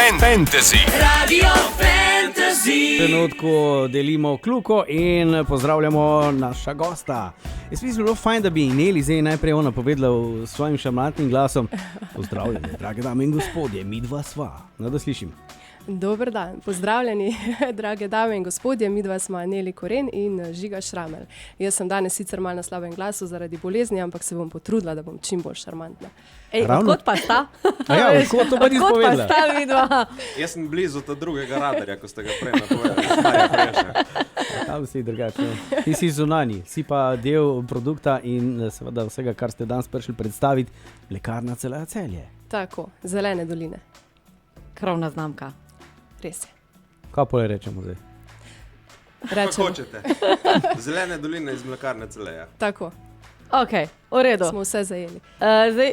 Fantasy. Radio Fantasy. V trenutku delimo kljuko in pozdravljamo naša gosta. Jaz mislim, da bi bilo fajn, da bi Neli zdaj najprej ona povedala s svojim šarmantnim glasom. Pozdravljeni, drage dame in gospodje, midva sva. No, da slišim. Dober dan, pozdravljeni, drage dame in gospodje, midva sva Neli Koren in Žiga Šramelj. Jaz sem danes sicer malo na slabem glasu zaradi bolezni, ampak se bom potrudila, da bom čim bolj šarmantna. Odkot pa sta? Odkot to pa nisi povedala? Odkot pa sta vidva? Jaz sem blizu ta drugega radarja, ko ste ga prej napovedali. Tam si drugače. Ti si zunanji, si pa del produkta in seveda vsega, kar ste danes prišli predstaviti, Mlekarna Celje. Tako, Zelene doline. Krovna znamka. Res je. Kaj pole rečemo zdaj? Rečemo. Hočete. Zelene doline iz Mlekarne Celje. Tako. Ok, v redu. Smo vse zajeli. Zdaj,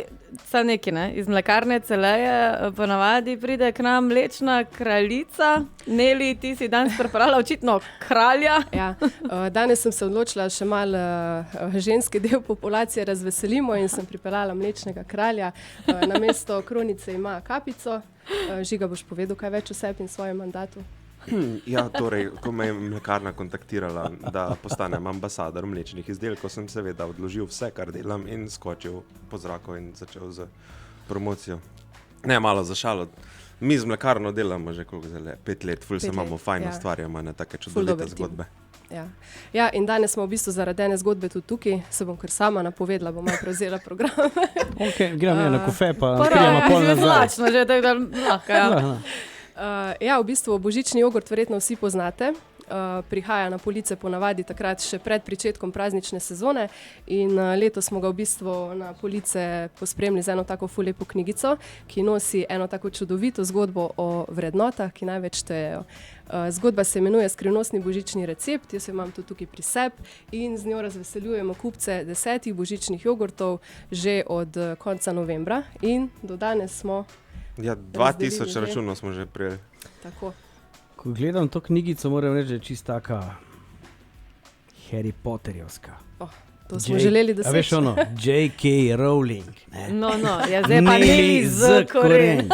sa neki, ne? Iz Mlekarne Celje ponavadi pride k nam mlečna kraljica. Neli, ti si danes pripravila očitno kralja. Ja, danes sem se odločila še malo ženski del populacije razveselimo in sem pripeljala mlečnega kralja. Namesto kronice ima kapico. Žiga, boš povedal kaj več o sebi in svojem mandatu? Ja, torej, ko me je mlekarna kontaktirala, da postanem ambasador mlečnih izdelkov, sem seveda odložil vse, kar delam in skočil po zraku in začel z promocijo. Ne, malo za šalo. Mi z mlekarno delamo že 5 let, ful se imamo fajn, ustvarjamo na take čudovite zgodbe. Ja, in danes smo v bistvu zaradi ene zgodbe tudi tukaj, se bom kar sama napovedala, bom malo prevzela program. Ok, gremo na kofe, pa prijemo pol nazaj. Zlačno, že tako da lahko, ja. Ja, v bistvu božični jogurt verjetno vsi poznate. Prihaja na police ponavadi takrat še pred pričetkom praznične sezone in letos smo ga v bistvu na police pospremili z eno tako ful lepo knjigico, ki nosi eno tako čudovito zgodbo o vrednotah, ki največ štejejo. Zgodba se imenuje Skrivnostni božični recept, jaz jo imam tudi tukaj pri sebi in z njo razveseljujemo kupce 10 božičnih jogurtov že od konca novembra in do danes smo Ja, 2000 računov smo že prijeli. Tako. Ko gledam to knjigico, moram reči, da je čist taka Harry Potterjevska. To smo želeli, da se... A veš ono, J.K. Rowling. Ne? No, ja, zdaj pa Neli z Koren.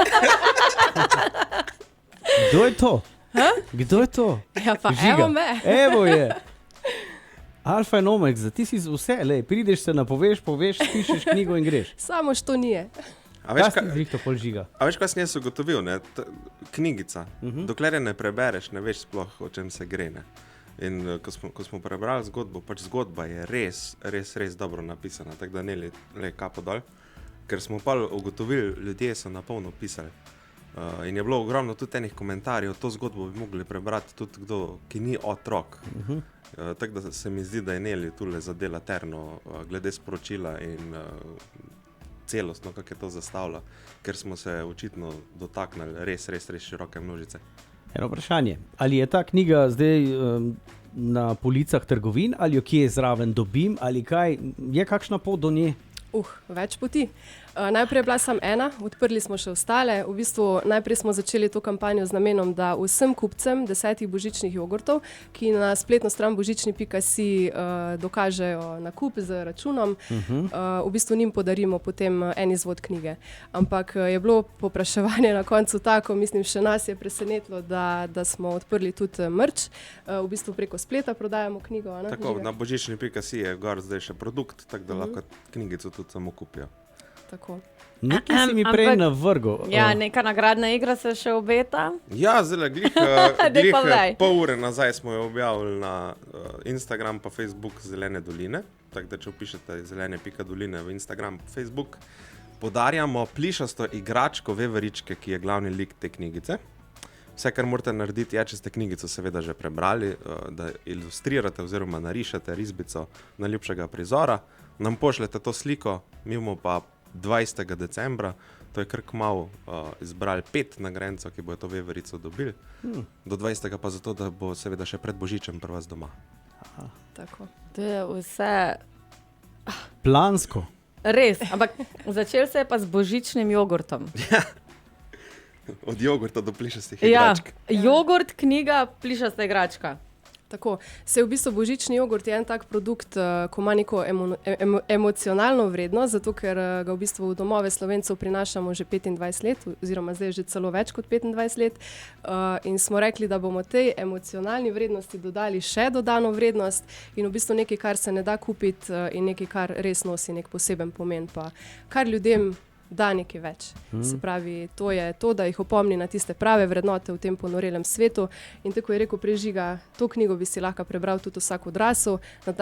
Kdo je to? Kdo je to? Ja, pa Žiga. evo me. Evo je. Alfa in Omega, ti si vse, prideš se napoveš, poveš, pišeš knjigo in greš. Samo što nije. A veš, kaj sem jaz ugotovil, ne? Knjigica, dokler je ne prebereš, ne veš sploh, o čem se gre. Ne? In ko smo prebrali zgodbo, pač zgodba je res dobro napisana, tako da ne le kapo dol, ker smo pa ugotovili, ljudje so na polno pisali. In je bilo ogromno tudi enih komentarjev, to zgodbo bi mogli prebrati tudi kdo, ki ni otrok. Tako da se mi zdi, da je Neli tule zadela terno glede sporočila in celostno, kako je to zastavila, ker smo se očitno dotaknili res široke množice. Eno vprašanje, ali je ta knjiga zdaj na policah trgovin, ali jo kje zraven dobim, ali kaj, je kakšna pot do nje? Več poti. Najprej je bila samo ena, odprli smo še ostale. V bistvu najprej smo začeli to kampanjo z namenom, da vsem kupcem 10 božičnih jogurtov, ki na spletno stran božični.si dokažejo nakup z računom, v bistvu njim podarimo potem en izvod knjige. Ampak je bilo popraševanje na koncu tako, mislim, še nas je presenetilo, da smo odprli tudi merch. V bistvu preko spleta prodajamo knjigo. Tako, na božični.si je gor zdaj še produkt, tako da lahko knjigico tudi samo kupijo. Tako. Nekaj si mi prej navrgel. Ja, neka nagradna igra se še obeta. Ja, zelo glih pol ure nazaj smo jo objavili na Instagram pa Facebook Zelene doline, tako da če vpišete zelene.doline v Instagram pa Facebook, podarjamo plišasto igračko veveričke, ki je glavni lik te knjigice. Vse, kar morate narediti, če ste knjigico seveda že prebrali, da ilustrirate oziroma narišete risbico najljubšega prizora, nam pošljete to sliko, mi bomo pa 20. decembra, to je kar kmalu, izbrali 5 nagrajencev, ki bojo to veverico dobili, do 20. pa zato, da bo seveda še pred Božičem pri vas doma. Tako. To je vse... Plansko. Res, ampak začel se je pa z božičnim jogurtom. Od jogurta do plišastih igračk. Jogurt, knjiga, plišasta igračka. Tako. Se v bistvu božični jogurt je en tak produkt, ko ima neko emocionalno vrednost, zato ker ga v bistvu v domove Slovencev prinašamo že 25 let, oziroma zdaj že celo več kot 25 let. In smo rekli, da bomo tej emocionalni vrednosti dodali še dodano vrednost in v bistvu nekaj, kar se ne da kupiti in nekaj, kar res nosi nek poseben pomen, pa kar ljudem da nekaj več. Se pravi, to je to, da jih opomni na tiste prave vrednote v tem ponorelem svetu. In tako je rekel Prežiga, to knjigo bi si lahko prebral tudi vsak odrasel.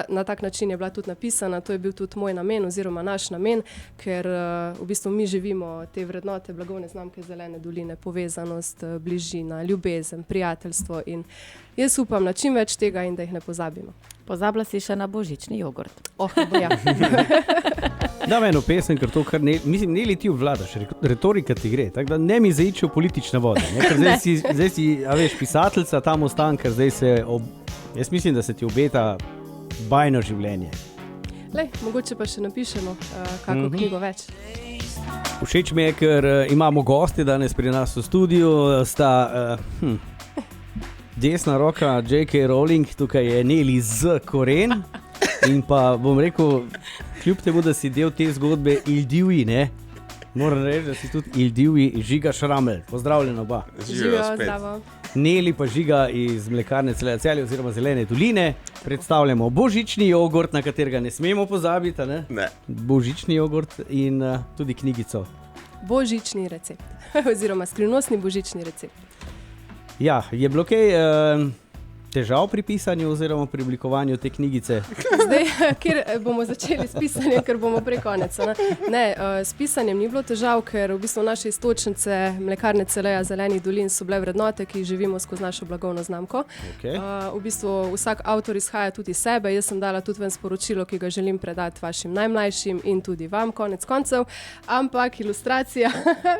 Na tak način je bila tudi napisana, to je bil tudi moj namen oziroma naš namen, ker v bistvu mi živimo te vrednote, blagovne znamke Zelene doline, povezanost, bližina, ljubezen, prijateljstvo in jaz upam na čim več tega in da jih ne pozabimo. Pozabila si še na božični jogurt. Ja. Daj eno pesem, ker to kar mislim, ne li ti obvladaš, retorika ti gre, tako da ne mi zaiči v politične vode, ne? Ker zdaj si, a veš, pisateljca tam ostan, ker zdaj jaz mislim, da se ti obeta bajno življenje. Lej, mogoče pa še napišemo kako knjigo več. Všeč mi je, ker imamo gosti danes pri nas v studiu, sta desna roka J.K. Rowling, tukaj je Neli Z. Koren in pa bom rekel, kljub temu, da si del te zgodbe Ildivji, ne? Moram reči, da si tudi Ildivji Žiga Šramelj. Pozdravljena oba. Živijo, zdravo. Neli pa Žiga iz mlekarne Celje oziroma Zelene doline. Predstavljamo božični jogurt, na katerega ne smemo pozabiti, ne? Ne. Božični jogurt in tudi knjigico. Božični recept. Oziroma skrivnostni božični recept. Ja, je bilo kaj težav pri pisanju oziroma pri oblikovanju te knjigice? Zdaj, kjer bomo začeli s pisanjem, ker bomo prekonec. Ne, s pisanjem ni bilo težav, ker v bistvu naše istočnice mlekarne Celeja Zelenih dolin so bile vrednote, ki jih živimo skozi našo blagovno znamko. Okay. V bistvu vsak avtor izhaja tudi iz sebe. Jaz sem dala tudi ven sporočilo, ki ga želim predati vašim najmlajšim in tudi vam konec koncev, ampak ilustracija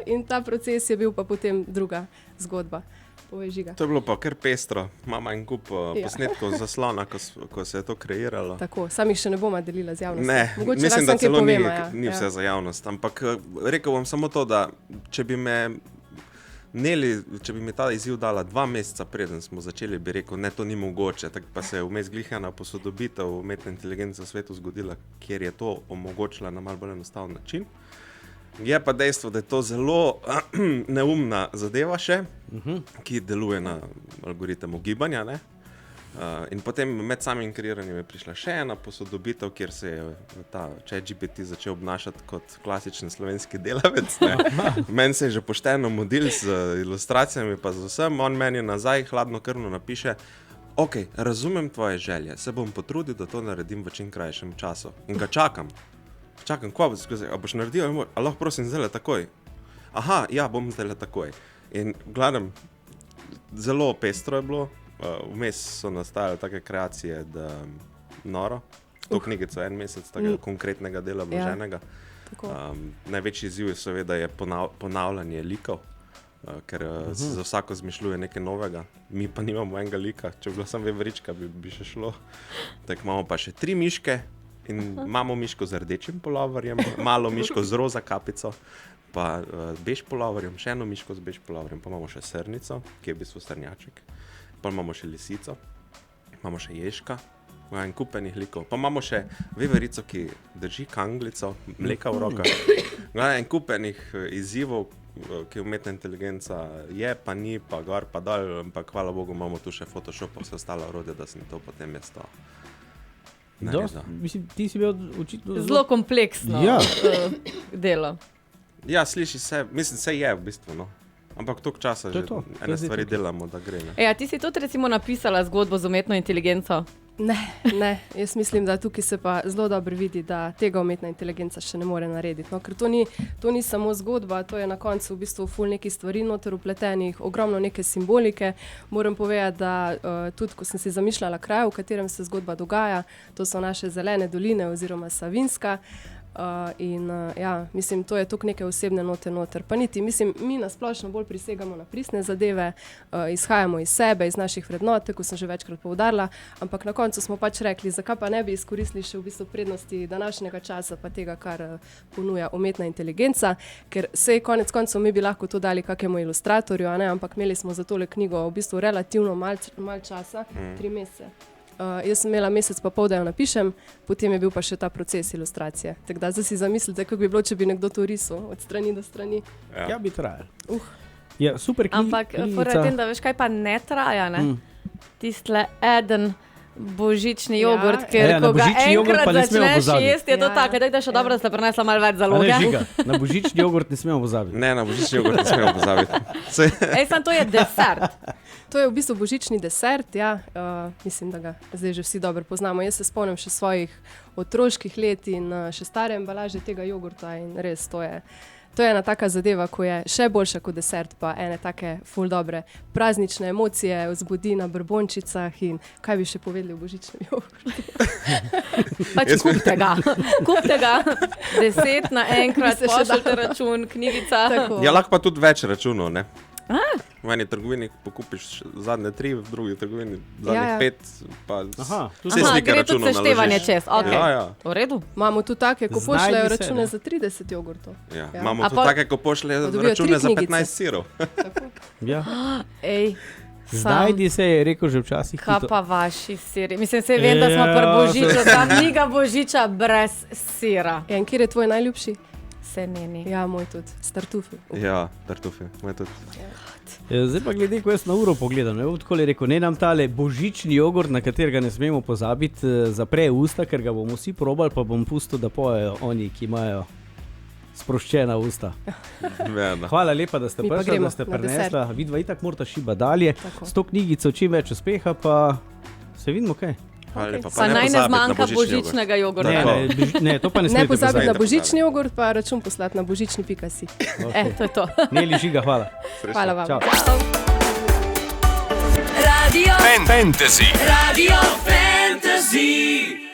in ta proces je bil pa potem druga zgodba. Povej, Žiga. To je bilo pa kar pestro. Mama en kup posnetkov zaslona, ko se je to kreiralo. Tako, sam jih še ne bomo delila z javnostjo. Ne, mogoče mislim, da celo ni ja. Vse za javnost. Ampak rekel bom samo to, da če bi mi ta izziv dala 2 meseca preden smo začeli, bi rekel, ne, to ni mogoče. Tak pa se je vmes glihana posodobitev umetne inteligence v svetu zgodila, kjer je to omogočila na malo bolj enostaven način. Je pa dejstvo, da je to zelo neumna zadeva še, ki deluje na algoritmu gibanja, ne? In potem med samim kreiranjem je prišla še ena posodobitev, kjer se je ta ChatGPT začel obnašati kot klasičen slovenski delavec, ne? Meni se je že pošteno modil z ilustracijami pa z vsem, on meni nazaj hladnokrvno napiše: Ok, razumem tvoje želje, se bom potrudil, da to naredim v čim krajšem času. In ga čakam, kva boš naredil, a lahko prosim zdaj takoj? Aha, ja, bom zdaj takoj. In gledam, zelo pestro je bilo, vmes so nastajale take kreacije, da noro, to knjigico 1 mesec takega konkretnega dela vloženega. Ja, največji izziv je seveda je ponavljanje likov, ker za vsako zmišljuje nekaj novega. Mi pa nimamo enega lika, če bi bila samo veverička, bi še šlo. Tak imamo pa še 3 miške, in imamo miško z rdečim puloverjem, malo miško z roza kapico, pa bež puloverjem, še eno miško z bež puloverjem, pa imamo še srnico, ki je v bistvu srnjaček, pa imamo še lisico, imamo še ježka, en kupenih likov, pa imamo še veverico, ki drži kanglico, mleka v rokah. En kupenih izzivov, ki umetna inteligenca je, pa ni, pa gor, pa dol, ampak hvala Bogu imamo tu še Photoshop, pa vse ostale orodje, da se mi to potem je to. Mislim, ti si bil očitno zelo kompleksno delo. Ja, sliši se, mislim, se je v bistvu, no. Ampak toliko časa že ene stvari delamo, da gre. Ja, ti si tudi recimo napisala zgodbo z umetno inteligenco? Ne, jaz mislim, da tukaj se pa zelo dobro vidi, da tega umetna inteligenca še ne more narediti. No, ker to ni samo zgodba, to je na koncu v bistvu ful nekih stvari noter vpletenih, ogromno neke simbolike. Moram povedati, da tudi ko sem si zamišljala kraj, v katerem se zgodba dogaja, to so naše Zelene doline oziroma Savinjska, Mislim, to je tukaj neke osebne note noter. Pa niti, mislim, mi nasplošno bolj prisegamo na pristne zadeve, izhajamo iz sebe, iz naših vrednot, ko sem že večkrat poudarila, ampak na koncu smo pač rekli, zakaj pa ne bi izkoristili še v bistvu prednosti današnjega časa, pa tega, kar ponuja umetna inteligenca, ker sej konec koncev mi bi lahko to dali kakemu ilustratorju, ampak imeli smo za tole knjigo v bistvu relativno malo časa, 3 mesece. Jaz sem imela mesec pa pol, da jo napišem, potem je bil pa še ta proces ilustracije. Tako da zdaj si zamislite, kako bi bilo, če bi nekdo to risal od strani do strani. Ja, bi trajalo. Ja, super knjiga. Ampak fora tem, da veš, kaj pa ne traja, ne? Tistle eden božični jogurt, ker ko ga enkrat začneš jesti, je to tako, da še dobro, da ste prinesla malo več zaloge. Na božični jogurt ne smemo pozabiti. Ne, na božični jogurt ne smemo pozabiti. Sam to je desert. To je v bistvu božični desert, mislim, da ga zdaj že vsi dobro poznamo. Jaz se spomnim še svojih otroških let in še stare embalaže tega jogurta in res to je ena taka zadeva, ko je še boljša kot desert, pa ene take ful dobre praznične emocije vzbudi na brbončicah in kaj bi še povedali v božičnem jogurtu. Pač kupte ga, 10 naenkrat, pošljite račun, knjigica. Tako. Ja, lahko pa tudi več računov, ne? V eni trgovini pokupiš zadnje 3, v drugi trgovini zadnjih 5, pa vse slike računov naložiš. Seštevanje čez, v redu. Imamo tu take, ko pošljajo račune za 30 jogurtov. Imamo tu take, ko pošljajo račune za 15 sirov. Znajdi se je rekel že včasih. Kaj pa vaši siri? Mislim, se vem, da smo pri božiču, tam ni ga božiča brez sira. In kjer je tvoj najljubši? Seneni. Ja, moj tudi. Tartufi. Ja, tartufi. Moj tudi. Zdaj pa glede, ko jaz na uro pogledam, tako je rekel, ne nam tale božični jogurt, na katerega ne smemo pozabiti, zapre usta, ker ga bomo vsi probali, pa bom pustil, da pojejo oni, ki imajo sproščena usta. Hvala lepa, da ste prišli, da ste prinesla. Vidva itak morata šiba dalje. S to knjigico čim več uspeha, pa se vidimo kaj. Pa naj ne zmanjka božičnega jogurta. Ne, to pa ne smete pozabiti. Ne pozabiti na božični jogurt, pa račun poslati na božični.si. To je to. Neli Žiga, hvala. Hvala vam. Čau. Radio Fantasy. Radio Fantasy.